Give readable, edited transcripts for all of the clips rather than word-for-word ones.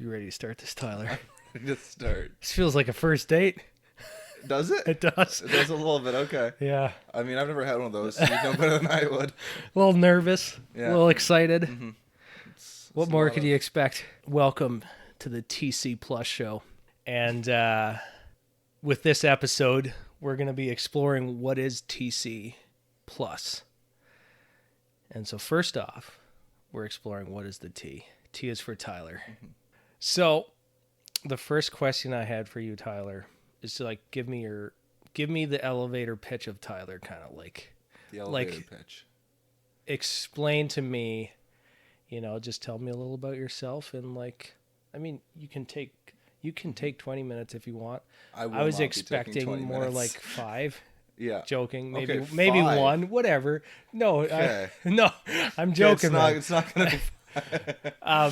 You ready to start this, Tyler? Just start. This feels like a first date. Does it? It does. It does a little bit. Okay. Yeah. I mean, I've never had one of those. So you know better than I would. A little nervous. Yeah. A little excited. Mm-hmm. What more could you expect? Welcome to the TC Plus show. And with this episode, we're going to be exploring what is TC Plus. And so first off, we're exploring what is the T. T is for Tyler. Mm-hmm. So the first question I had for you, Tyler, is to give me the elevator pitch of Tyler, kind of like the elevator pitch. Explain to me, just tell me a little about yourself, and you can take 20 minutes if you want. I was expecting more like 5. Yeah. Joking. Maybe okay, maybe 1, whatever. No. Okay. No, I'm joking. It's not going to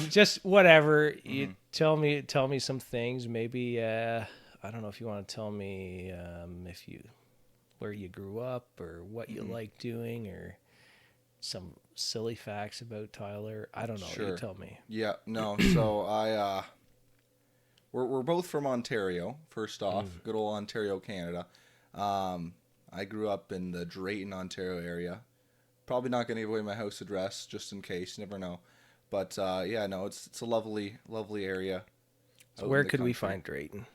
just whatever. You tell me some things. Maybe I don't know if you want to tell me where you grew up or what you like doing or some silly facts about Tyler. I don't know. Sure. You tell me. Yeah. No. So we're both from Ontario. First off, good old Ontario, Canada. I grew up in the Drayton, Ontario area. Probably not going to give away my house address just in case. You never know. But it's a lovely area. So where could we find Drayton?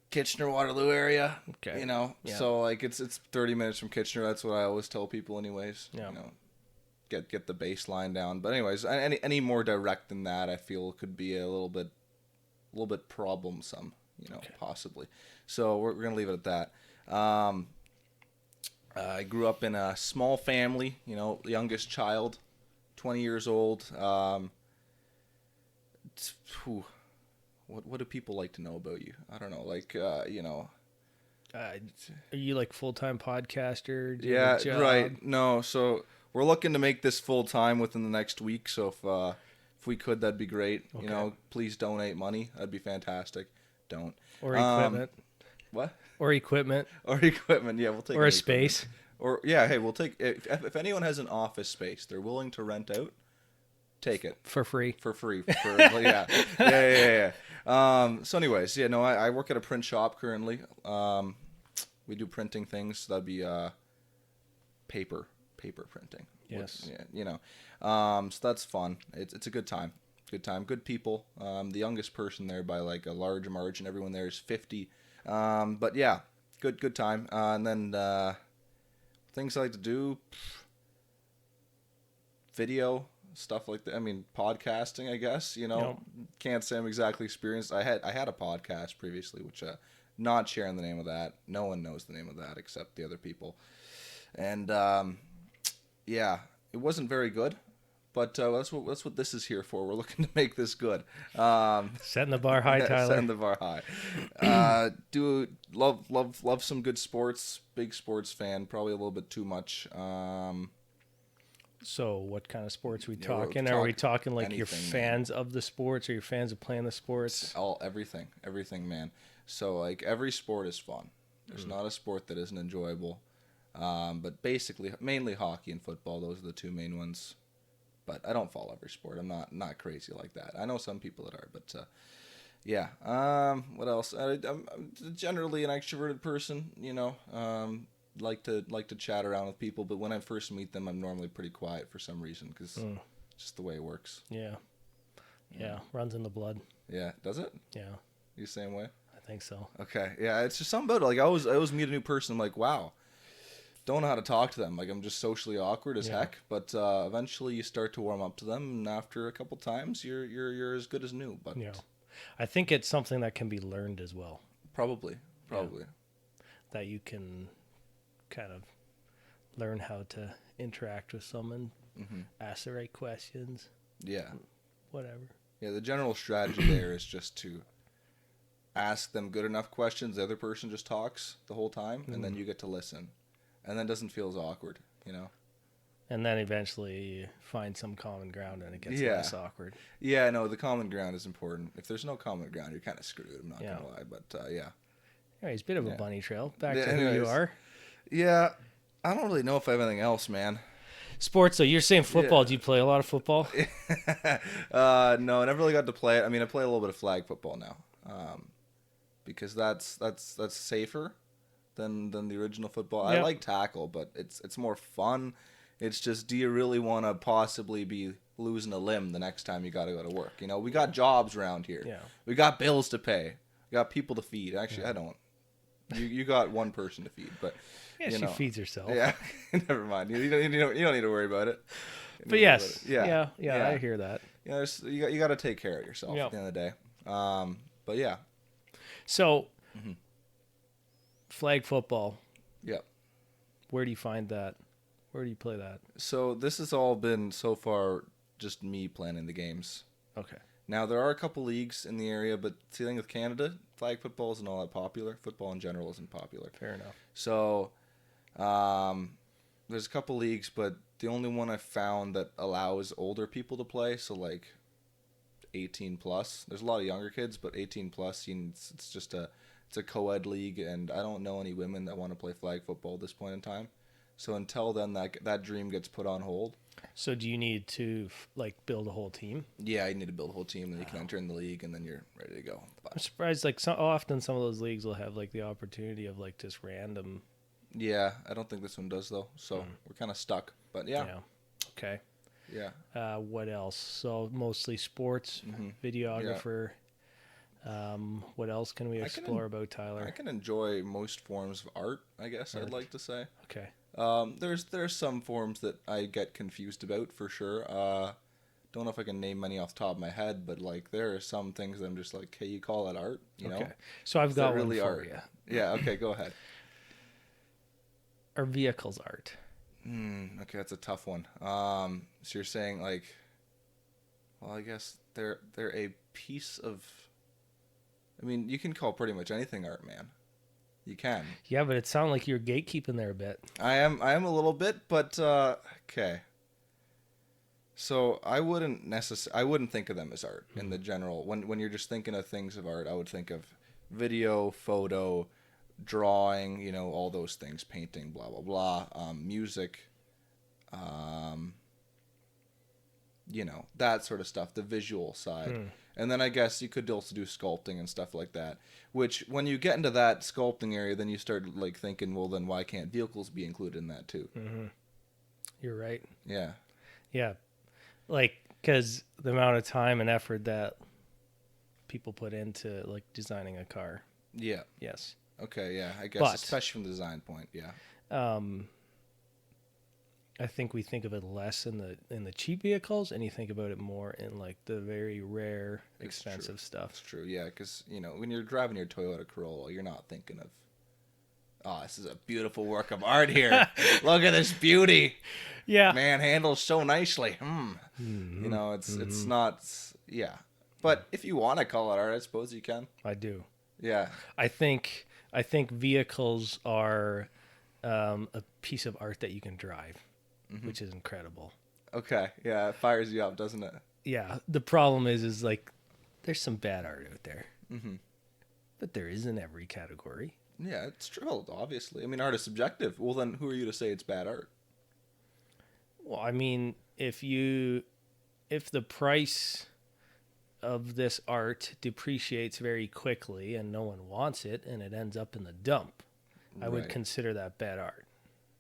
Kitchener, Waterloo area. Okay. Yeah. So it's 30 minutes from Kitchener. That's what I always tell people anyways. Yeah. Get the baseline down. But anyways, any more direct than that, I feel could be a little bit problemsome, possibly. So we're going to leave it at that. I grew up in a small family, youngest child, 20 years old. What do people like to know about you? I don't know, are you full-time podcaster? Yeah, right. No, so we're looking to make this full-time within the next week. So if we could, that'd be great. Okay. Please donate money. That'd be fantastic. Don't. Or equipment. What? Or equipment. Or equipment. Yeah, we'll take. Or a space. Or yeah, hey, we'll take if anyone has an office space they're willing to rent out, take it for free. Yeah. So anyways, I work at a print shop currently. We do printing things. So that'd be paper printing. Yes. So that's fun. It's a good time. Good people. The youngest person there by a large margin. Everyone there is 50. But yeah, good time. And then things I like to do, video stuff like that. I mean, podcasting, I guess. Yep. Can't say I'm exactly experienced. I had a podcast previously, which not sharing the name of that. No one knows the name of that except the other people. And it wasn't very good. But that's what this is here for. We're looking to make this good. Setting the bar high, Tyler. Setting the bar high. Do love some good sports. Big sports fan. Probably a little bit too much. So what kind of sports are we talking? Are we talking you're fans of the sports, or you're fans of playing the sports? Everything, man. So every sport is fun. There's not a sport that isn't enjoyable. But basically, mainly hockey and football. Those are the two main ones. But I don't follow every sport. I'm not crazy like that. I know some people that are, but yeah. What else? I'm generally an extroverted person. Like to chat around with people. But when I first meet them, I'm normally pretty quiet for some reason because it's just the way it works. Yeah. Runs in the blood. Yeah. Does it? Yeah. You the same way? I think so. Okay. Yeah. It's just something about it. I always meet a new person. I'm like, wow. Don't know how to talk to them. I'm just socially awkward as heck. But eventually you start to warm up to them, and after a couple times, you're as good as new. But yeah, I think it's something that can be learned as well. Probably. Yeah. That you can kind of learn how to interact with someone, ask the right questions. Yeah. Whatever. Yeah, the general strategy there is just to ask them good enough questions. The other person just talks the whole time, and then you get to listen. And then it doesn't feel as awkward, And then eventually you find some common ground and it gets less awkward. Yeah, no, the common ground is important. If there's no common ground, you're kind of screwed. I'm not going to lie, but yeah. Anyways, bit of a bunny trail. Back to who you are. Yeah, I don't really know if I have anything else, man. Sports, though, you're saying football. Yeah. Do you play a lot of football? No, I never really got to play it. I mean, I play a little bit of flag football now, because that's safer than the original football. I Yeah. like tackle, but it's more fun. It's just, do you really want to possibly be losing a limb the next time you got to go to work? You know, we got jobs around here. Yeah. We got bills to pay. We got people to feed. Actually, I don't. You got one person to feed, but Yeah, you she know. feeds herself. Yeah, never mind. You don't need to worry about it. You But don't need to worry yes, about it. yeah, I hear that. Yeah, you got to take care of yourself Yeah. at the end of the day. But yeah, So, flag football, yeah. where do you find that? Where do you play that? So this has all been so far just me planning the games. Okay. Now there are a couple leagues in the area, but the thing with Canada, flag football isn't all that popular. Football in general isn't popular. Fair enough. So, there's a couple leagues, but the only one I found that allows older people to play, so like 18 plus. There's a lot of younger kids, but 18 plus, it's just it's a co-ed league, and I don't know any women that want to play flag football at this point in time. So until then, that dream gets put on hold. So do you need to build a whole team? Yeah, you need to build a whole team, and you can enter in the league, and then you're ready to go. I'm But surprised. Often some of those leagues will have the opportunity of just random. yeah, I don't think this one does though. So we're kind of stuck. But yeah, Okay. yeah. What else? So mostly sports, videographer. What else can we explore about Tyler? I can enjoy most forms of art, I guess I'd like to say. Okay. There's some forms that I get confused about for sure. Don't know if I can name many off the top of my head, but there are some things that I'm just like, hey, you call that art? You know? Okay. So I've Is got that really one for art? you. Yeah. Okay. Go ahead. Are vehicles art? Okay, that's a tough one. So you're saying well, I guess they're a piece of. I mean, you can call pretty much anything art, man. You can. Yeah, but it sounded like you're gatekeeping there a bit. I am a little bit, but okay. So I wouldn't think of them as art in the general. When you're just thinking of things of art, I would think of video, photo, drawing, all those things, painting, blah blah blah, music, that sort of stuff, the visual side. And then I guess you could also do sculpting and stuff like that, which when you get into that sculpting area, then you start thinking, well, then why can't vehicles be included in that too? You're right. Yeah. Yeah. Because the amount of time and effort that people put into designing a car. Yeah. Yes. Okay, yeah, I guess, But- especially from the design point, yeah. I think we think of it less in the cheap vehicles, and you think about it more in the very rare, expensive stuff. That's true, yeah, because, when you're driving your Toyota Corolla, you're not thinking of, oh, this is a beautiful work of art here. Look at this beauty. Yeah. Man, handles so nicely. It's not, yeah. But if you want to call it art, I suppose you can. I do. Yeah. I think vehicles are a piece of art that you can drive, which is incredible. Okay, yeah, it fires you up, doesn't it? Yeah. The problem is there's some bad art out there. But there is in every category. Yeah, it's true, obviously. I mean, art is subjective. Well, then who are you to say it's bad art? Well, I mean, if the price of this art depreciates very quickly and no one wants it and it ends up in the dump, I would Right. consider that bad art.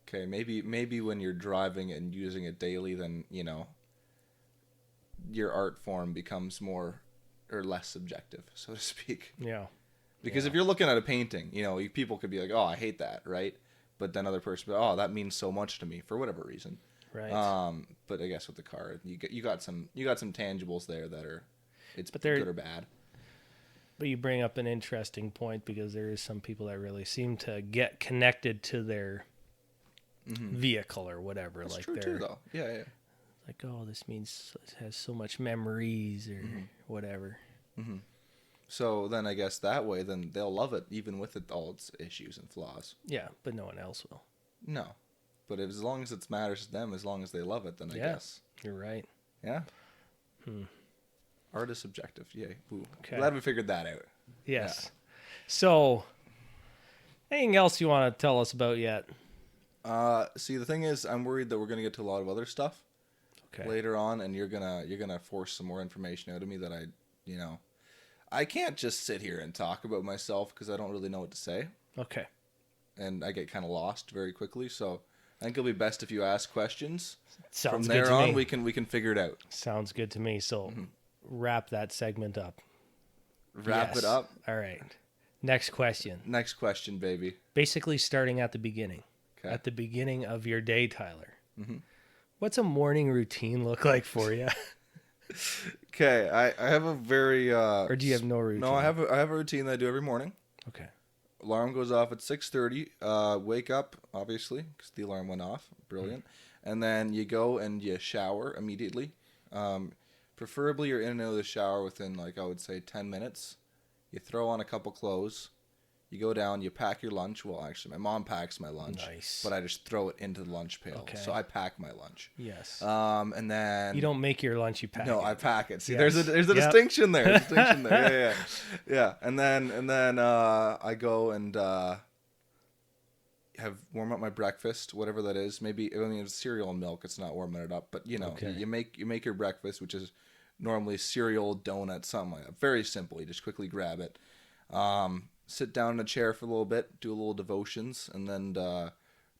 Okay, maybe when you're driving it and using it daily, then, your art form becomes more or less subjective, so to speak. Yeah. Because if you're looking at a painting, people could be like, oh, I hate that, right? But then other person, oh, that means so much to me for whatever reason. Right. But I guess with the car, you got some tangibles there that are, But they're- good or bad. But you bring up an interesting point, because there is some people that really seem to get connected to their vehicle or whatever. That's like true they're too, though. Yeah. oh, this means it has so much memories or whatever. So then I guess that way, then they'll love it even with all its issues and flaws. Yeah, but no one else will. No, but as long as it matters to them, as long as they love it, then I guess. You're right. Yeah. Art is subjective. Yay. Ooh. Okay. Glad we figured that out. Yes. So, anything else you want to tell us about yet? See, the thing is, I'm worried that we're gonna get to a lot of other stuff Okay. later on, and you're gonna force some more information out of me that I can't just sit here and talk about myself because I don't really know what to say, Okay. and I get kind of lost very quickly. So I think it'll be best if you ask questions. Sounds From good there to on, me. we can figure it out. Sounds good to me. So wrap that segment up. Wrap Yes. it up. All right. Next question. Next question, baby. Basically starting at the beginning. Okay. At the beginning of your day, Tyler. What's a morning routine look like for you? Okay, I have a very Or do you have no routine? No, I have a routine that I do every morning. Okay. Alarm goes off at 6:30. Wake up, obviously, because the alarm went off. Brilliant. And then you go and you shower immediately. Preferably you're in and out of the shower within, like, I would say 10 minutes. You throw on a couple clothes. You go down, you pack your lunch. Well, actually, my mom packs my lunch. Nice. But I just throw it into the lunch pail. Okay. So I pack my lunch. Yes. And then... You don't make your lunch, you pack No, it. I pack it. See, Yes. there's a Yep. distinction there. Yeah. And then I go and warm up my breakfast, whatever that is. Maybe it's cereal and milk. It's not warming it up, but Okay. you make your breakfast, which is normally cereal, donut, something like that. Very simple. You just quickly grab it. Sit down in a chair for a little bit, do a little devotions, and then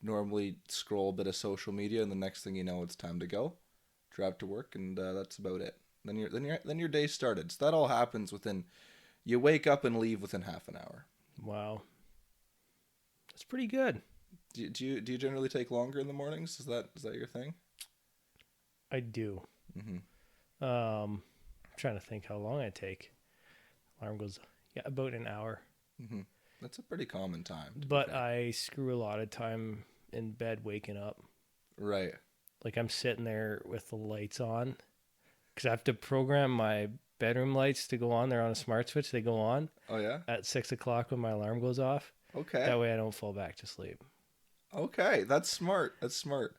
normally scroll a bit of social media. And the next thing you know, it's time to go. Drive to work, and that's about it. Then your day started. So that all happens within. You wake up and leave within half an hour. Wow. That's pretty good. Do you generally take longer in the mornings? Is that your thing? I do. Mm-hmm. I'm trying to think how long I take. Alarm goes, about an hour. Mm-hmm. That's a pretty common time. to be But fair. I screw a lot of time in bed waking up. Right. Like I'm sitting there with the lights on because I have to program my bedroom lights to go on. They're on a smart switch. They go on Oh yeah. at 6 o'clock when my alarm goes off. Okay. That way I don't fall back to sleep. Okay. That's smart.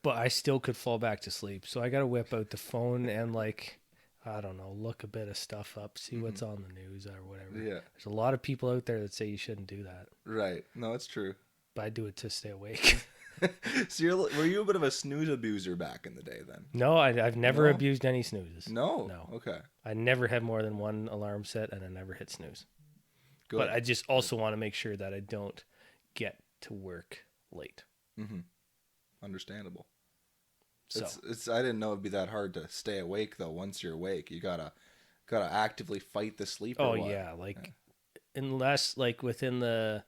But I still could fall back to sleep. So I got to whip out the phone and I don't know, look a bit of stuff up, see what's on the news or whatever. Yeah. There's a lot of people out there that say you shouldn't do that. Right. No, it's true. But I do it to stay awake. So were you a bit of a snooze abuser back in the day then? No, I've never No? abused any snoozes. No. No. Okay. I never had more than one alarm set and I never hit snooze. Good. But I just also want to make sure that I don't get to work late. Mm-hmm. Understandable. So It's I didn't know it'd be that hard to stay awake though. Once you're awake, you gotta actively fight the sleep. Or what? yeah, unless within the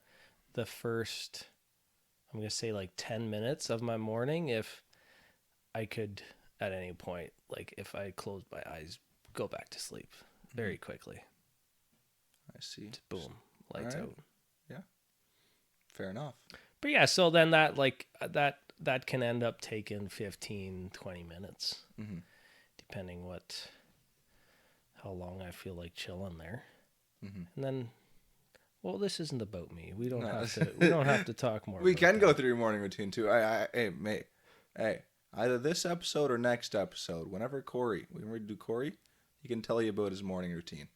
first, I'm gonna say 10 minutes of my morning, if I could at any point, if I closed my eyes, go back to sleep very quickly. I see. Just boom, lights Alright. out. Fair enough. But yeah, so then that can end up taking 15, 20 minutes, Mhm. depending how long I feel like chilling there. Mhm. And then, well, this isn't about me. We don't No. have to talk more. We about can that. go through your morning routine too. Hey, mate. Hey, either this episode or next episode, whenever we do Corey, he can tell you about his morning routine.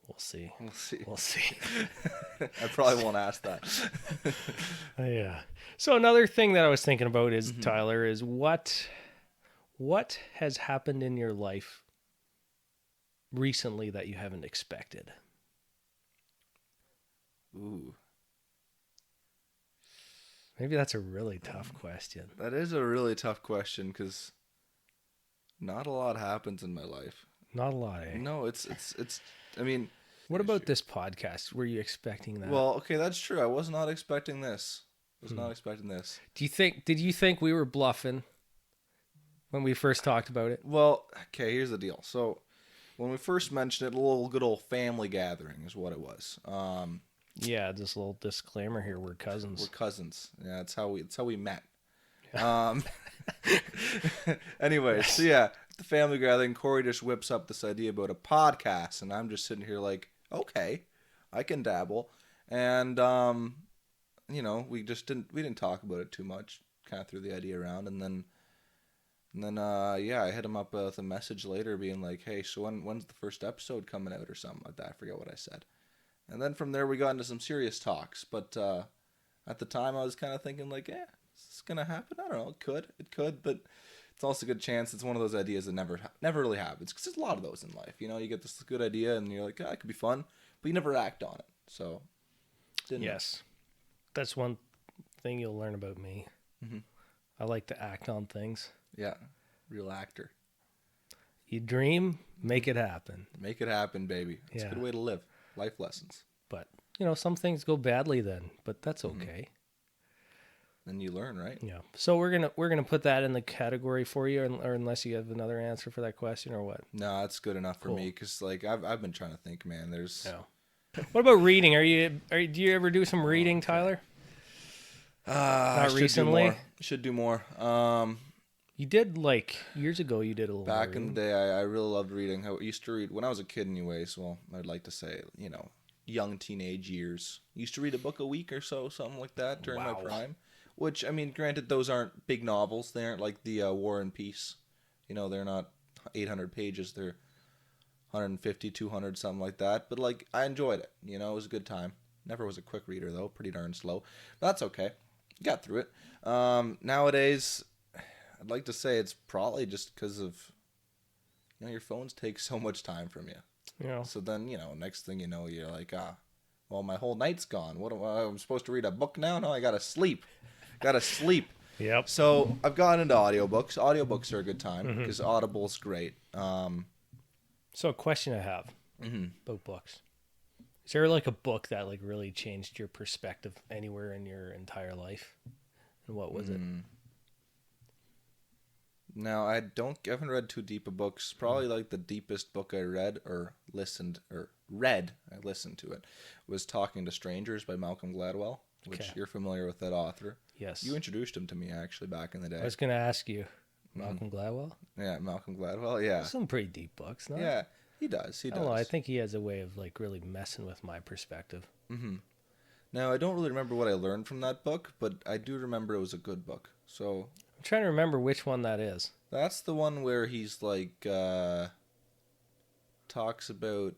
We'll see. We'll see. We'll see. I probably won't ask that. Yeah. So another thing that I was thinking about is Mm-hmm. Tyler is what has happened in your life recently that you haven't expected? Ooh, Maybe that's a really tough question. that is a really tough question because not a lot happens in my life. Not a lot, eh? No, it's. I mean, What about this podcast? Were you expecting that? well, okay, that's true. I was not expecting this. Did you think we were bluffing when we first talked about it? Well, okay, here's the deal. So, when we first mentioned it, a little good old family gathering is what it was. Yeah, just a little disclaimer here. We're cousins. We're cousins. Yeah, that's how we met. Anyway, so yeah, at the family gathering, Corey just whips up this idea about a podcast, and I'm just sitting here like, okay, I can dabble, and we didn't talk about it too much. Kind of threw the idea around, and then I hit him up with a message later, being like, hey, so when's the first episode coming out or something like that? I forget what I said, and then from there we got into some serious talks, but at the time I was kind of thinking like, Is this gonna happen? I don't know. It could, but it's also a good chance it's one of those ideas that never really happens. Because there's a lot of those in life. You know, you get this good idea and you're like, it could be fun, but you never act on it. So, yes, that's one thing you'll learn about me. Mm-hmm. I like to act on things. Yeah, real actor. You dream, make it happen. Make it happen, baby. It's a good way to live. Life lessons. But, some things go badly then, but that's okay. Then you learn, right? Yeah. So we're gonna put that in the category for you, or unless you have another answer for that question, or what? No, that's good enough for me because like I've been trying to think, man. There's. Yeah. What about reading? Do you ever do some reading, Tyler? Not recently. Should do more. You did like years ago. You did a little. Back in the day, I really loved reading. I used to read when I was a kid, anyways. Well, I'd like to say, young teenage years. Used to read a book a week or so, something like that during my prime. Which, I mean, granted, those aren't big novels. They aren't like the War and Peace. They're not 800 pages. They're 150, 200, something like that. But, like, I enjoyed it. It was a good time. Never was a quick reader, though. Pretty darn slow. But that's okay. Got through it. Nowadays, I'd like to say it's probably just because of, your phones take so much time from you. Yeah. So then, next thing you know, you're like, well, my whole night's gone. What I'm supposed to read a book now? No, I gotta sleep. Yep. So I've gotten into audiobooks. Audiobooks are a good time because Audible's great. So a question I have about books. Is there like a book that like really changed your perspective anywhere in your entire life? And what was it? Now, I haven't read too deep of books. Probably like the deepest book I read I listened to it, was Talking to Strangers by Malcolm Gladwell, which you're familiar with that author. Yes. You introduced him to me, actually, back in the day. I was going to ask you, Malcolm Gladwell? Yeah, Malcolm Gladwell, yeah. Some pretty deep books, no? Yeah, he does. I don't know, I think he has a way of like really messing with my perspective. Mm-hmm. Now, I don't really remember what I learned from that book, but I do remember it was a good book. So I'm trying to remember which one that is. That's the one where he's like talks about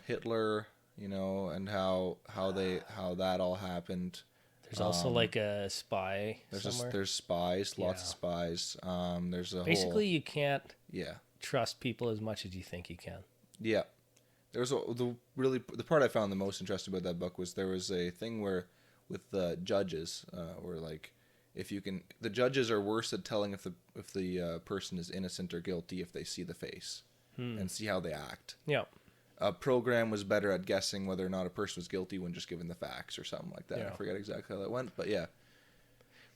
Hitler, and how that all happened. There's also like a spy somewhere. There's spies, lots of spies. There's basically you can't yeah trust people as much as you think you can. Yeah. The part I found the most interesting about that book was there was a thing where with the judges where like the judges are worse at telling if the person is innocent or guilty if they see the face and see how they act. Yeah. A program was better at guessing whether or not a person was guilty when just given the facts or something like that. Yeah. I forget exactly how that went, but yeah.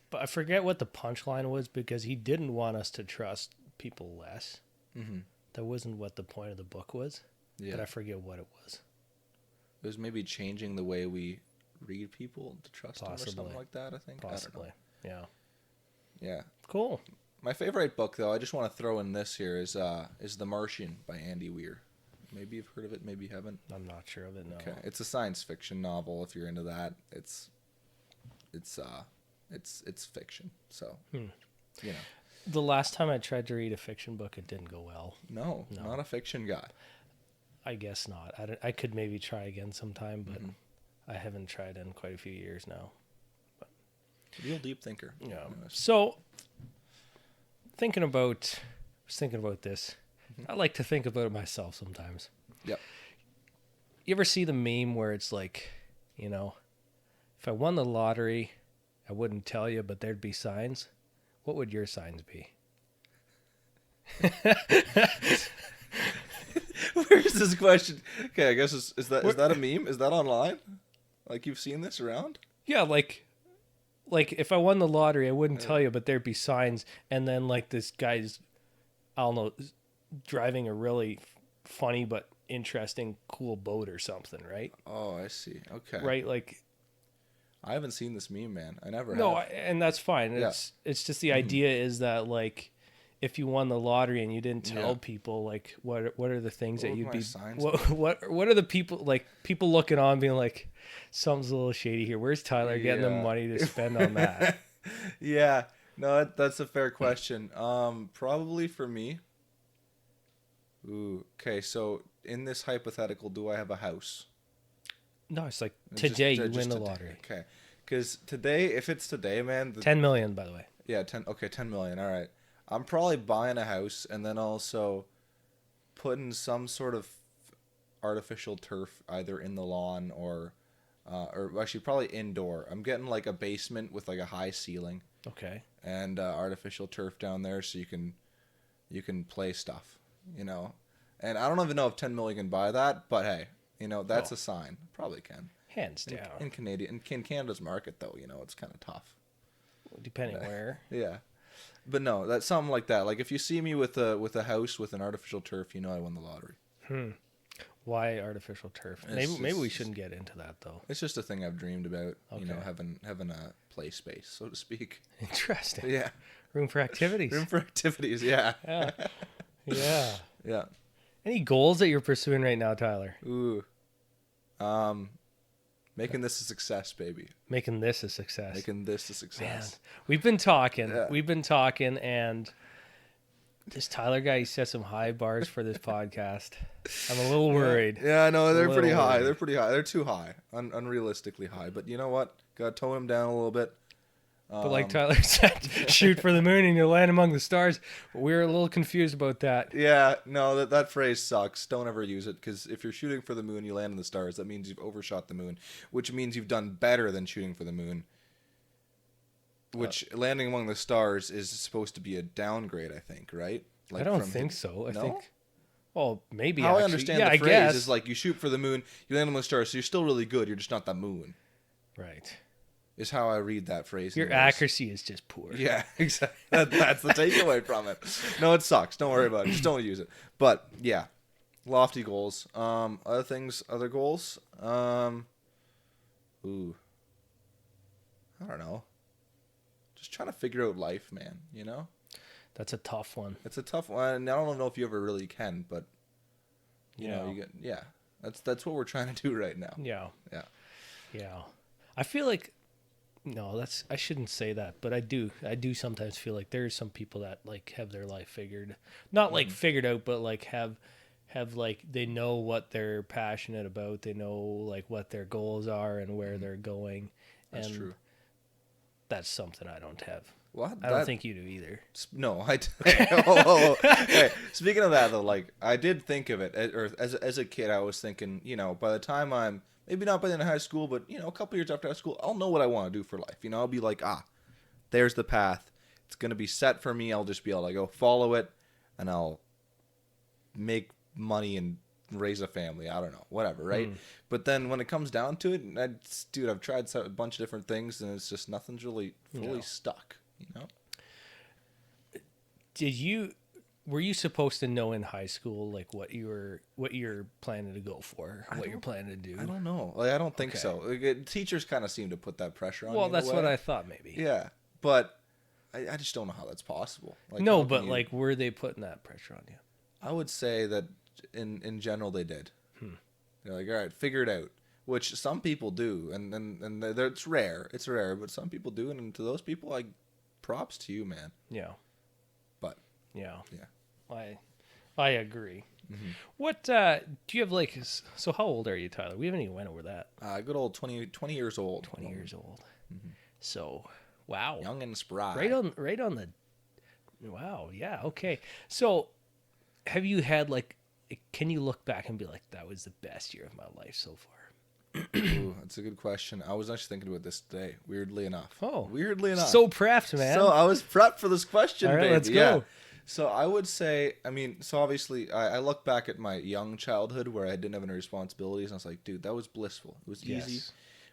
But I forget what the punchline was because he didn't want us to trust people less. Mm-hmm. That wasn't what the point of the book was. Yeah. But I forget what it was. It was maybe changing the way we read people to trust them or something like that, I think. Possibly. I don't know. Yeah. Yeah. Cool. My favorite book, though, I just want to throw in this here, is The Martian by Andy Weir. Maybe you've heard of it, maybe you haven't. I'm not sure of it, no. Okay. It's a science fiction novel, if you're into that. It's fiction, so, The last time I tried to read a fiction book, it didn't go well. No, not a fiction guy. I guess not. I could maybe try again sometime, but I haven't tried in quite a few years now. But real deep thinker. Yeah. So, thinking about this. I like to think about it myself sometimes. Yep. You ever see the meme where it's like, if I won the lottery, I wouldn't tell you, but there'd be signs. What would your signs be? Where's this question? Okay, I guess is that a meme? Is that online? Like you've seen this around? Yeah, like if I won the lottery, I wouldn't tell you, but there'd be signs, and then like this guy's, I don't know, driving a really funny but interesting, cool boat or something, right? Oh, I see. Okay. Right, like. I haven't seen this meme, man. I never have. No, and that's fine. Yeah. It's just the idea is that like if you won the lottery and you didn't tell people like what are the things that you'd be what are the people like people looking on being like something's a little shady here. Where's Tyler getting the money to spend on that? Yeah. No, that's a fair question. Probably for me. Ooh, okay, so in this hypothetical, do I have a house? No, it's like today you win the lottery. Okay. Because today, if it's today, man, 10 million, by the way. yeah, 10. Okay, 10 million. All right. I'm probably buying a house and then also putting some sort of artificial turf either in the lawn or actually probably indoor. I'm getting like a basement with like a high ceiling Okay. and artificial turf down there so you can play stuff, you know. And I don't even know if 10 million can buy that, but hey, you know, that's a sign. Probably can. Hands down. In Canada's market though, you know, it's kind of tough. Depending where. Yeah. But no, that's something like that. Like if you see me with a house with an artificial turf, you know I won the lottery. Why artificial turf? Maybe we shouldn't get into that though. It's just a thing I've dreamed about, you know, Okay. having a play space, so to speak. Interesting. Yeah. Room for activities. Room for activities, yeah. Yeah. Yeah. Yeah. Any goals that you're pursuing right now, Tyler? Ooh. Making this a success, baby. Making this a success. Making this a Man, success. we've been talking. Yeah. We've been talking, and this Tyler guy, he set some high bars for this podcast. I'm a little worried. Yeah, no, they're pretty Little high. worried. They're pretty high. They're too high. Unrealistically high. But you know what? Got to tone them down a little bit. But like Tyler said, shoot for the moon and you'll land among the stars. We're a little confused about that. Yeah, no, that phrase sucks. Don't ever use it, because if you're shooting for the moon, you land in the stars. That means you've overshot the moon, which means you've done better than shooting for the moon. Which landing among the stars is supposed to be a downgrade, I think, right? I don't think so. I No? think, well, maybe. How I actually. understand yeah, the I phrase guess. is like you shoot for the moon, you land among the stars, so you're still really good. You're just not the moon. Right. Is how I read that phrase. Your anyways. accuracy is just poor. Yeah, exactly. That's the takeaway from it. No, it sucks. Don't worry about it. Just don't use it. But yeah, lofty goals. Other things, other goals. Ooh, I don't know. Just trying to figure out life, man. You know, That's a tough one. it's a tough one. And I don't know if you ever really can, but you know, Yeah. That's what we're trying to do right now. Yeah. Yeah. Yeah. I feel like I shouldn't say that, but I do sometimes feel like there's some people that like have their life figured. Not like figured out, but like have like they know what they're passionate about, they know like what their goals are and where they're going. That's and true. That's something I don't have. Well, I don't think you do either. No, Hey, speaking of that though, like I did think of it, or as a kid, I was thinking, you know, by the time I'm maybe not by the end of high school, but you know, a couple years after high school, I'll know what I want to do for life. You know, I'll be like, there's the path. It's gonna be set for me. I'll just be able to go follow it, and I'll make money and raise a family. I don't know, whatever, right? But then when it comes down to it, dude, I've tried a bunch of different things, and it's just nothing's really fully stuck. You know. Were you supposed to know in high school like what you're planning to go for, what you're planning to do? I don't know. Like, I don't think Okay. so. Teachers kind of seem to put that pressure on. Well, you in a that's what way. I thought maybe. Yeah, but I just don't know how that's possible. Like, No, how can but you- like, were they putting that pressure on you? I would say that in general they did. They're like, all right, figure it out, which some people do, and it's rare. It's rare, but some people do, and to those people, like, props to you, man. Yeah. But Yeah. yeah, I agree. What do you have like? So how old are you, Tyler? We haven't even went over that. good old 20 years old. 20 years old. So, wow. Young and spry. Right on the. Wow. Yeah. Okay. So, have you had like? Can you look back and be like, that was the best year of my life so far? Ooh, that's a good question. I was actually thinking about this today. Weirdly enough. Oh, weirdly enough. So prepped, man. So I was prepped for this question, All right, baby. let's Yeah. go. So I would say, I mean, so obviously I look back at my young childhood where I didn't have any responsibilities, and I was like, dude, that was blissful. It was easy. Yes.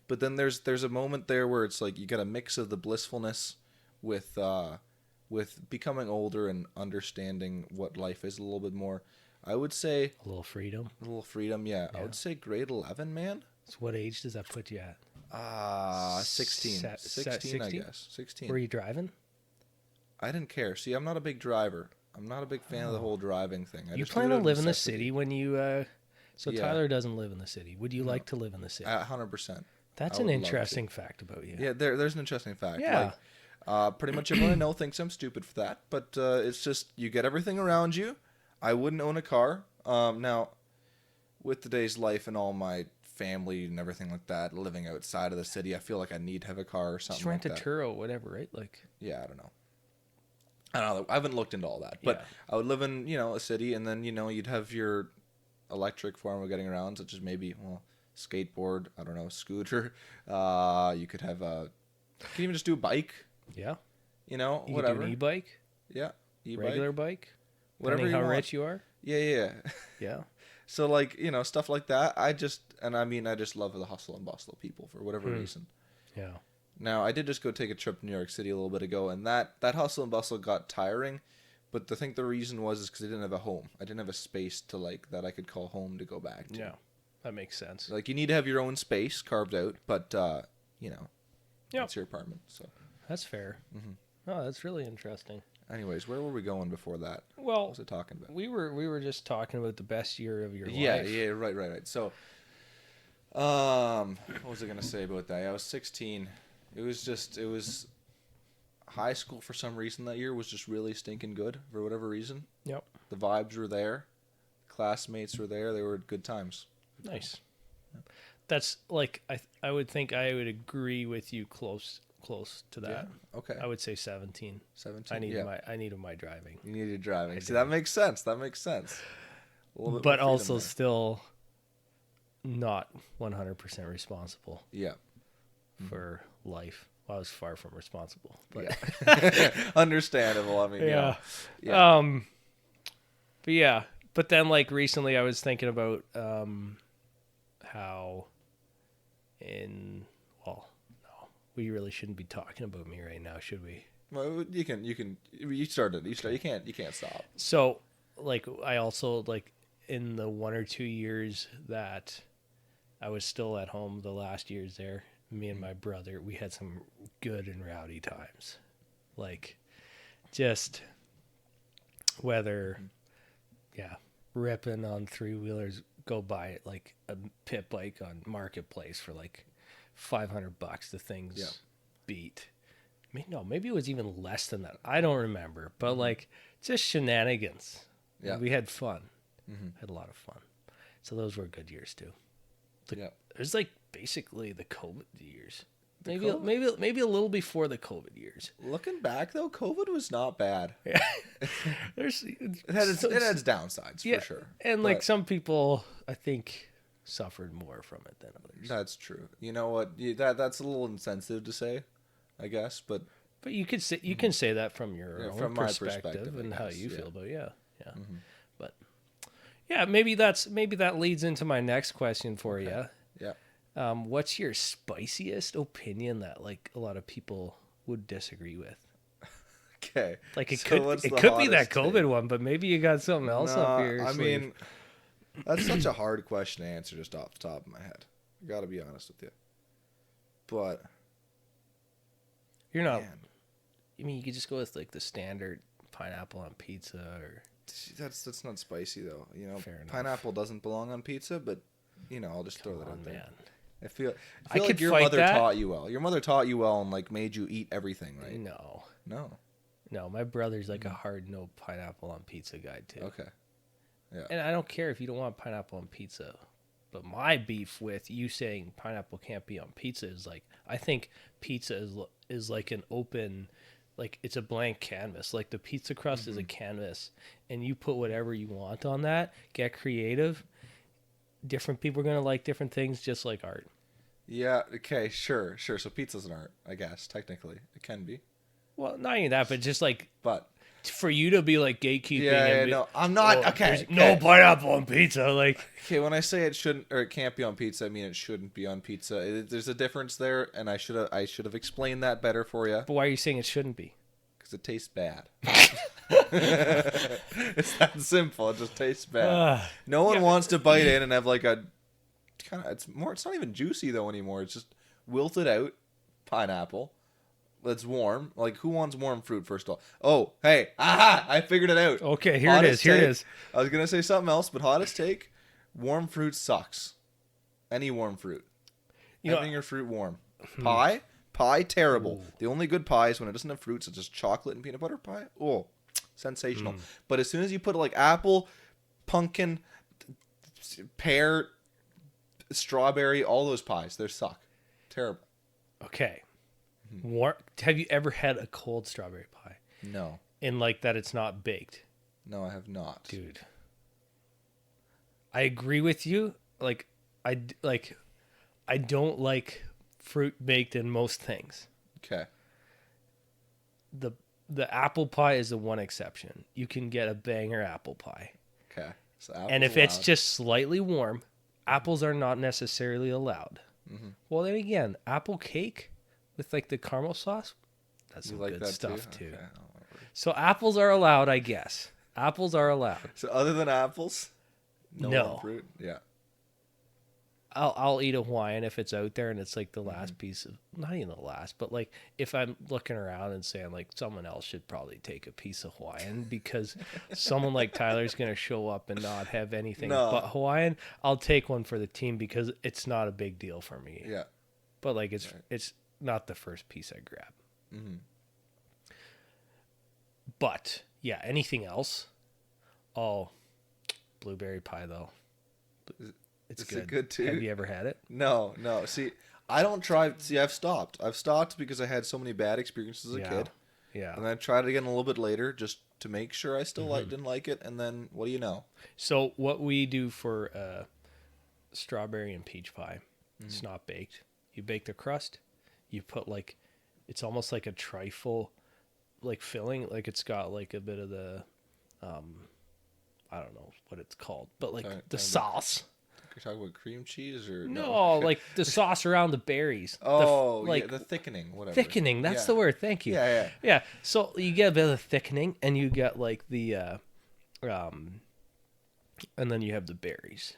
But then there's a moment there where it's like you got a mix of the blissfulness with becoming older and understanding what life is a little bit more. I would say A little freedom. a little freedom, yeah. I would say grade 11, man. So what age does that put you at? 16. 16, I 16? guess. 16. Were you driving? I didn't care. See, I'm not a big driver. I'm not a big fan of the whole driving thing. I You just plan do it to out of live in the necessity. city when you so Yeah. Tyler doesn't live in the city. Would you like to live in the city? 100%. That's I an would love to. interesting fact about you. Yeah, there's an interesting fact. Yeah. Like, pretty much everyone I know thinks I'm stupid for that, but it's just you get everything around you. I wouldn't own a car. Now, with today's life and all my family and everything like that, living outside of the city, I feel like I need to have a car or something Just rent like a that. Turo, whatever, right? Like, Yeah, I don't know. I haven't looked into all that, but I would live in, a city, and then, you'd have your electric form of getting around, such as maybe, skateboard, I don't know, scooter. You could have you can even just do a bike, yeah. You whatever. could do an e-bike, Yeah, e-bike. regular bike, Whatever depending you how want. rich you are. Yeah. Yeah. So, like, stuff like that. I just love the hustle and bustle of people for whatever reason. Yeah. Now, I did just go take a trip to New York City a little bit ago, and that hustle and bustle got tiring. But I think the reason was because I didn't have a home. I didn't have a space to, like, that I could call home to go back to. Yeah. That makes sense. Like, you need to have your own space carved out, but, Yep. it's your apartment. So, That's fair. Oh, that's really interesting. anyways, where were we going before that? Well, What was it talking about? we were just talking about the best year of your life. Yeah, right. So, what was I gonna say about that? Yeah, I was 16. It was high school for some reason that year was just really stinking good for whatever reason. Yep. The vibes were there, classmates were there. They were good times. Nice. That's like I would think I would agree with you close to that. Yeah. Okay. I would say 17. 17. I needed my driving. You needed driving. See, that makes sense. A little bit more But freedom also there. still not 100% responsible Yeah. for life. Well, I was far from responsible. But Yeah. Understandable. I mean, yeah. Yeah. But yeah. But then like recently I was thinking about how no, we really shouldn't be talking about me right now, should we? Well, you started. You can't stop. So like I also like in the 1 or 2 years that I was still at home, the last years there, me and my brother, we had some good and rowdy times. Like just whether ripping on 3-wheelers, go buy it like a pit bike on Marketplace for like $500. The thing's beat. Maybe it was even less than that. I don't remember, but like just shenanigans. Yeah. We had fun. Had a lot of fun. So those were good years too. It was like basically the COVID years. Maybe a little before the COVID years. Looking back though, COVID was not bad. Yeah. It had its downsides for sure. And like some people I think suffered more from it than others. That's true. You know what? That's a little insensitive to say, I guess, but you could say you can say that from your own from my perspective perspective, and I how guess, you feel about Mm-hmm. But yeah, maybe that leads into my next question for you. Yeah. What's your spiciest opinion that like a lot of people would disagree with? Okay. Like it So could what's the be that hottest COVID take? one, but maybe you got something else up No, your I sleeve. mean, that's such a hard question to answer just off the top of my head. I gotta be honest with you. But You're not. man, I mean, you could just go with like the standard pineapple on pizza, or that's not spicy though. Fair enough. Pineapple doesn't belong on pizza, but I'll just throw that come out on, there. man. I feel I like could your fight mother that. taught you well. Your mother taught you well and like made you eat everything, right? No, No. my brother's like a hard no pineapple on pizza guy too. Okay. Yeah. And I don't care if you don't want pineapple on pizza. But my beef with you saying pineapple can't be on pizza is like, I think pizza is like an open, like it's a blank canvas. Like the pizza crust is a canvas, and you put whatever you want on that. Get creative. Different people are gonna like different things, just like art. Yeah. Okay. Sure. So pizza's an art, I guess. Technically, it can be. Well, not even that, but just like But for you to be like gatekeeping. yeah, and no, I'm not. "Oh, Okay. there's no pineapple on pizza. Like, Okay, when I say it shouldn't or it can't be on pizza, I mean it shouldn't be on pizza. There's a difference there, and I should have explained that better for you but why are you saying it shouldn't be? because it tastes bad. It's that simple. It just tastes bad. No one wants to bite in and have like a kind of. It's not even juicy though anymore. It's just wilted out pineapple. That's warm. Like who wants warm fruit? First of all. Oh, hey, aha! I figured it out. Okay, here it is. I was gonna say something else, but hottest take: warm fruit sucks. Any warm fruit. Having your fruit warm. Pie, terrible. Ooh. The only good pie is when it doesn't have fruits. It's just chocolate and peanut butter pie. Oh, sensational. But as soon as you put like apple, pumpkin, pear, strawberry, all those pies, they suck. Terrible. Okay. Have you ever had a cold strawberry pie? No. In like that it's not baked? No, I have not. Dude. I agree with you. I don't like fruit baked in most things. Okay. The apple pie is the one exception. You can get a banger apple pie. Okay. So And if it's just slightly warm, apples are not necessarily allowed. Mm-hmm. Well, then again, apple cake with like the caramel sauce, that's some like good that stuff too. Okay. So apples are allowed, I guess. Apples are allowed. So other than apples, No. fruit. Yeah. I'll eat a Hawaiian if it's out there and it's like the last piece of, not even the last, but like if I'm looking around and saying like someone else should probably take a piece of Hawaiian because someone like Tyler's going to show up and not have anything but Hawaiian, I'll take one for the team because it's not a big deal for me. Yeah. But like it's not the first piece I grab. Mm-hmm. But yeah, anything else? Oh, blueberry pie though. It's good. It good too? Have you ever had it? No. See, I don't try. See, I've stopped. I've stopped because I had so many bad experiences as a kid. Yeah. And I tried it again a little bit later just to make sure I still didn't like it. And then, what do you know? So what we do for strawberry and peach pie, it's not baked. You bake the crust. You put like, it's almost like a trifle, like filling. Like it's got like a bit of the, I don't know what it's called, but like the sauce. You're talking about cream cheese or no? Like the sauce around the berries. The thickening, whatever. Thickening, that's the word. Thank you. Yeah. So you get a bit of thickening, and you get like the, and then you have the berries,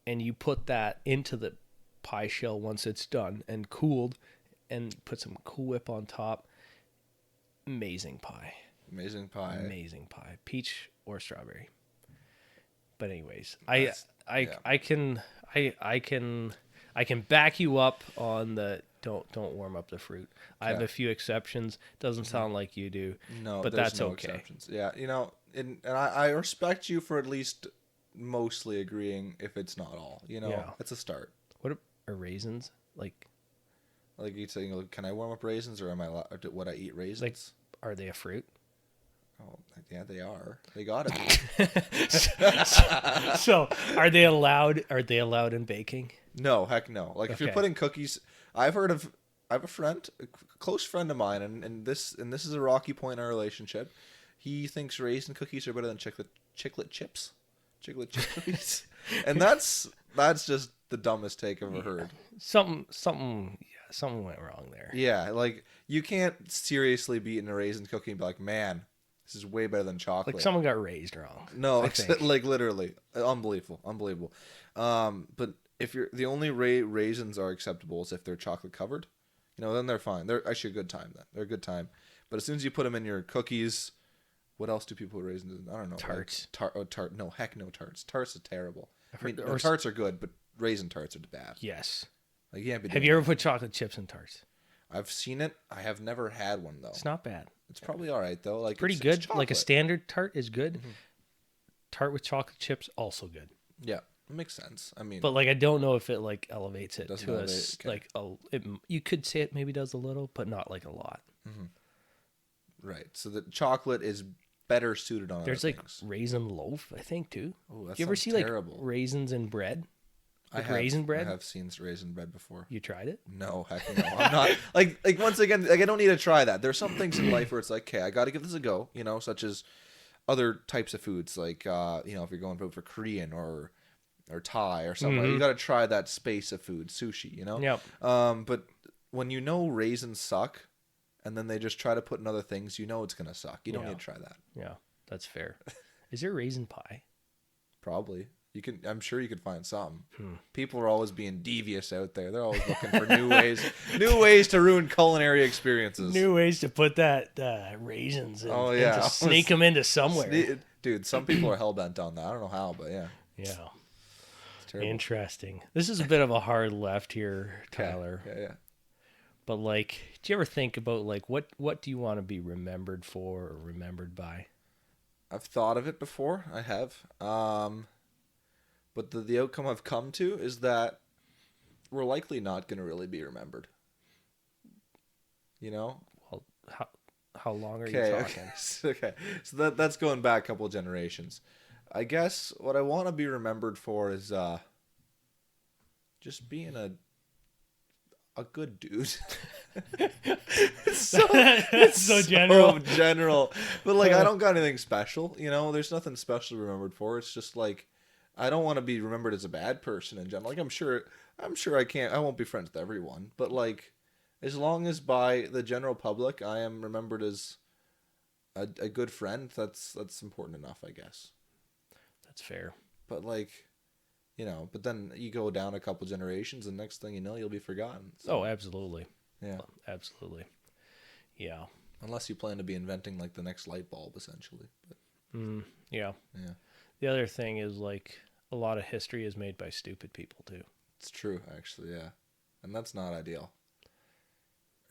and you put that into the pie shell once it's done and cooled, and put some Cool Whip on top. Amazing pie. Amazing pie. Peach or strawberry. But anyways, I can back you up on the don't warm up the fruit. I have a few exceptions. Doesn't sound like you do. No, but that's okay. Exceptions. Yeah, and I respect you for at least mostly agreeing if it's not all. It's a start. What are raisins like? Like you saying, can I warm up raisins, or am I allowed? Would I eat raisins? Like, are they a fruit? Oh, yeah, they are. They gotta be. So, are they allowed? Are they allowed in baking? No, heck no. Like if you're putting cookies, I have a friend, a close friend of mine, and this is a rocky point in our relationship. He thinks raisin cookies are better than chocolate chip cookies, and that's just the dumbest take I've ever heard. Something went wrong there. Yeah, like you can't seriously be eating a raisin cookie and be like, man, this is way better than chocolate. Like someone got raised wrong. No, like literally, unbelievable. But if you're the only raisins are acceptable is if they're chocolate covered, then they're fine. They're actually a good time. Then they're a good time. But as soon as you put them in your cookies, what else do people put raisins in? I don't know. Tarts. Like, tart. No, heck no tarts. Tarts are terrible. Tarts are good, but raisin tarts are bad. Yes. Like you can't be. Have you ever put chocolate chips in tarts? I've seen it. I have never had one though. It's not bad. It's probably all right though. Like pretty good. Like a standard tart is good. Mm-hmm. Tart with chocolate chips also good. Yeah, it makes sense. I mean, but like I don't know if it like elevates it to us. Okay. Like you could say it maybe does a little, but not like a lot. Mm-hmm. Right. So the chocolate is better suited on. There's like raisin loaf, I think too. Oh, that you ever see terrible. Like raisins in bread? Like raisin bread? I have seen raisin bread before. You tried it? No, heck no. I'm not like once again, like I don't need to try that. There's some things in life where it's like, okay, I got to give this a go, such as other types of foods, like if you're going for Korean or Thai or something, you got to try that space of food, sushi, Yep. But when raisins suck, and then they just try to put in other things, it's gonna suck. You don't need to try that. Yeah, that's fair. Is there raisin pie? Probably. I'm sure you could find something. People are always being devious out there. They're always looking for new ways to ruin culinary experiences. New ways to put that raisins in, and to sneak them into somewhere. Dude, some people are hell-bent on that. I don't know how, but yeah. Yeah. It's terrible. Interesting. This is a bit of a hard left here, Tyler. Yeah. But like, do you ever think about like what do you want to be remembered for or remembered by? I've thought of it before. I have. But the outcome I've come to is that we're likely not going to really be remembered. You know? Well, how long are you Okay, talking? okay. So that's going back a couple generations. I guess what I want to be remembered for is just being a good dude. It's so general. So general. But like I don't got anything special, you know? There's nothing special to be remembered for. It's just like I don't want to be remembered as a bad person in general. Like I'm sure I won't be friends with everyone, but like as long as by the general public I am remembered as a good friend, that's important enough, I guess. That's fair. But like, you know, but then you go down a couple generations and next thing you know you'll be forgotten. So, Oh, absolutely. yeah. Absolutely. Yeah. Unless you plan to be inventing like the next light bulb essentially. But Yeah. yeah. The other thing is like a lot of history is made by stupid people too. It's true actually, yeah. And that's not ideal.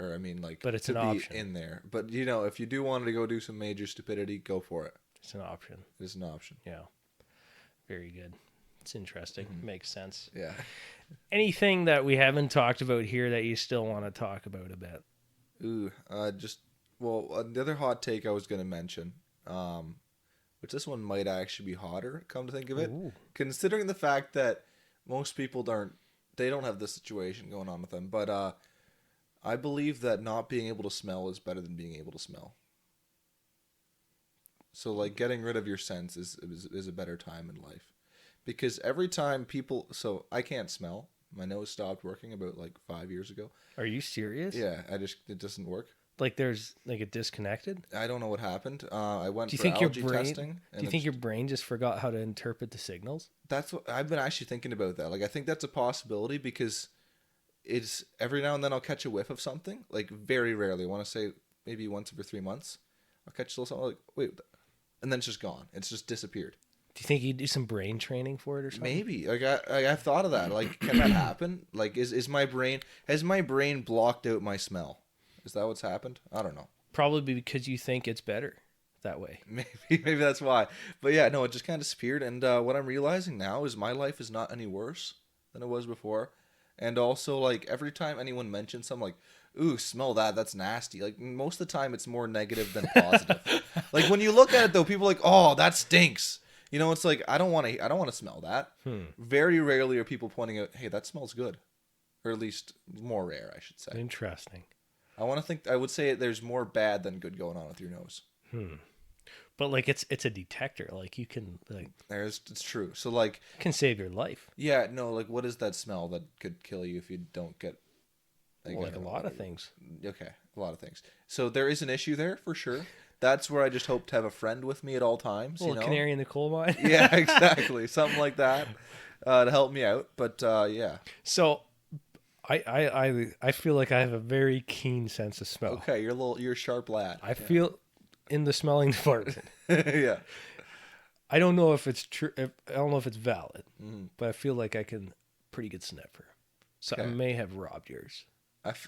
Or I mean like But it's to an be option. in there. But you know, if you do want to go do some major stupidity, go for it. It's an option. It is an option. Yeah. Very good. It's interesting. Makes sense. Yeah. Anything that we haven't talked about here that you still want to talk about a bit? Ooh, the other hot take I was going to mention, which this one might actually be hotter, come to think of it, Ooh. considering the fact that most people don't have this situation going on with them, but I believe that not being able to smell is better than being able to smell. So like getting rid of your sense is a better time in life. Because every time so I can't smell. My nose stopped working about like 5 years ago. Are you serious? Yeah, it doesn't work. Like there's like it disconnected? I don't know what happened. I went Do you for think your allergy brain testing. Do you think your brain just forgot how to interpret the signals? That's what I've been actually thinking about that. Like I think that's a possibility because it's every now and then I'll catch a whiff of something. Like very rarely. I want to say maybe once every 3 months. I'll catch a little something like wait, and then it's just gone. It's just disappeared. Do you think you do some brain training for it or something? Maybe like I've thought of that. Like can that happen? Like has my brain blocked out my smell? Is that what's happened? I don't know. Probably because you think it's better that way. Maybe that's why. But yeah, no, it just kind of disappeared. And what I'm realizing now is my life is not any worse than it was before. And also, like every time anyone mentions something like, "Ooh, smell that? That's nasty." Like most of the time, it's more negative than positive. Like when you look at it, though, people are like, "Oh, that stinks." You know, it's like I don't want to smell that. Very rarely are people pointing out, "Hey, that smells good," or at least more rare, I should say. Interesting. I would say there's more bad than good going on with your nose. But like it's a detector. Like you can like It's true. So like can save your life. yeah, no, like what is that smell that could kill you if you don't get Like a lot of things. Okay, a lot of things. So there is an issue there for sure. That's where I just hope to have a friend with me at all times. A little canary in the coal mine. Yeah, exactly. Something like that to help me out. But yeah. So I feel like I have a very keen sense of smell. Okay, you're a sharp lad. I feel in the smelling department. Yeah. I don't know if it's true. I don't know if it's valid, but I feel like I can pretty good sniffer. So I Okay. may have robbed yours.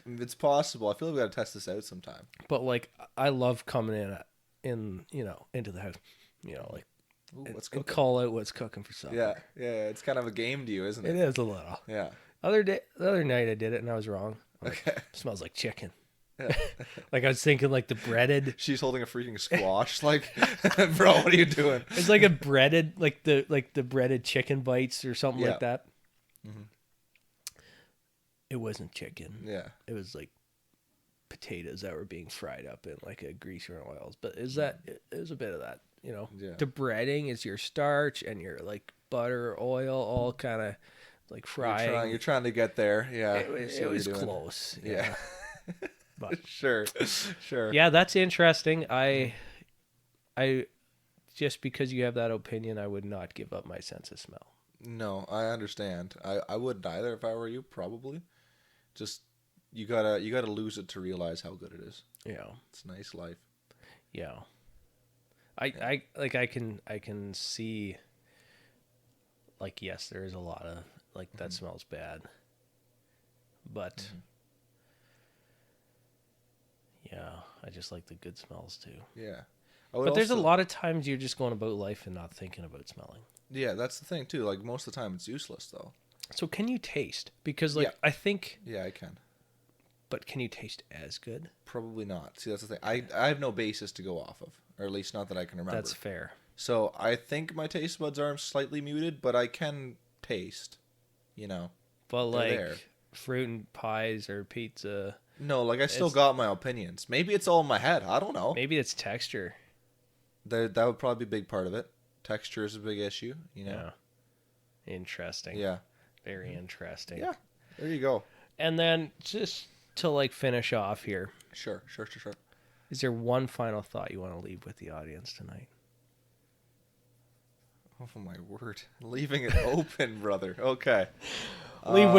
It's possible. I feel like we got to test this out sometime. But like I love coming into the house, like Ooh, let's and go. call out what's cooking for supper. Yeah, yeah. It's kind of a game to you, isn't It it? is a little. Yeah. The other night I did it and I was wrong. Okay. Smells like chicken. Yeah. Like I was thinking like the breaded. She's holding a freaking squash. Like, bro, what are you doing? It's like a breaded like the breaded chicken bites or something Yeah. like that. It wasn't chicken. Yeah. It was like potatoes that were being fried up in like a greaser and oils. But it was a bit of that, Yeah. The breading is your starch and your like butter, oil, all kind of like frying. You're trying to get there. Yeah. It I was, see it what was you're doing. close. Yeah. But Sure. yeah, that's interesting. I just because you have that opinion, I would not give up my sense of smell. No, I understand. I wouldn't either if I were you, probably. Just you gotta lose it to realize how good it is. Yeah. It's a nice life. Yeah. I can see like yes, there is a lot of like that smells bad. But yeah, I just like the good smells too. Yeah. But there's a lot of times you're just going about life and not thinking about smelling. Yeah, that's the thing too. Like most of the time it's useless though. So can you taste? Because like Yeah. I think, Yeah, I can. but can you taste as good? Probably not. See, that's the thing. I have no basis to go off of, or at least not that I can remember. That's fair. So I think my taste buds are slightly muted, but I can taste. You know. But They're like there. fruit and pies or pizza, No, like I still It's- got my opinions. Maybe it's all in my head. I don't know. maybe it's texture. That would probably be a big part of it. Texture is a big issue. You know. Yeah. Interesting. Yeah. Very interesting. Yeah. There you go. And then just to like finish off here, Sure. is there one final thought you want to leave with the audience tonight? Oh my word! Leaving it open, brother. Okay. Leave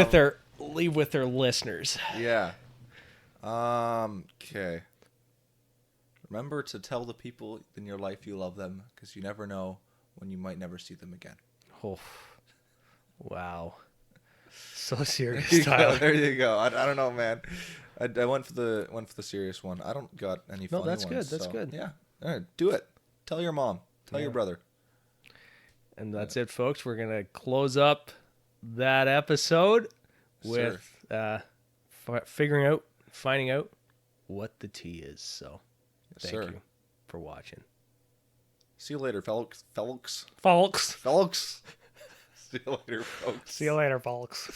with their listeners. Yeah. Okay. Remember to tell the people in your life you love them, because you never know when you might never see them again. Oh, wow. So serious, There you go. Tyler. There you go. I don't know, man. I went for the serious one. I don't got any No, funny that's good, ones. that's so, good. Yeah. All right. Do it. Tell your mom. Tell your brother. And that's it, folks. We're going to close up that episode with finding out what the tea is. So Yes, thank sir. you for watching. See you later, folks. Folks. See you later, folks. See you later, folks.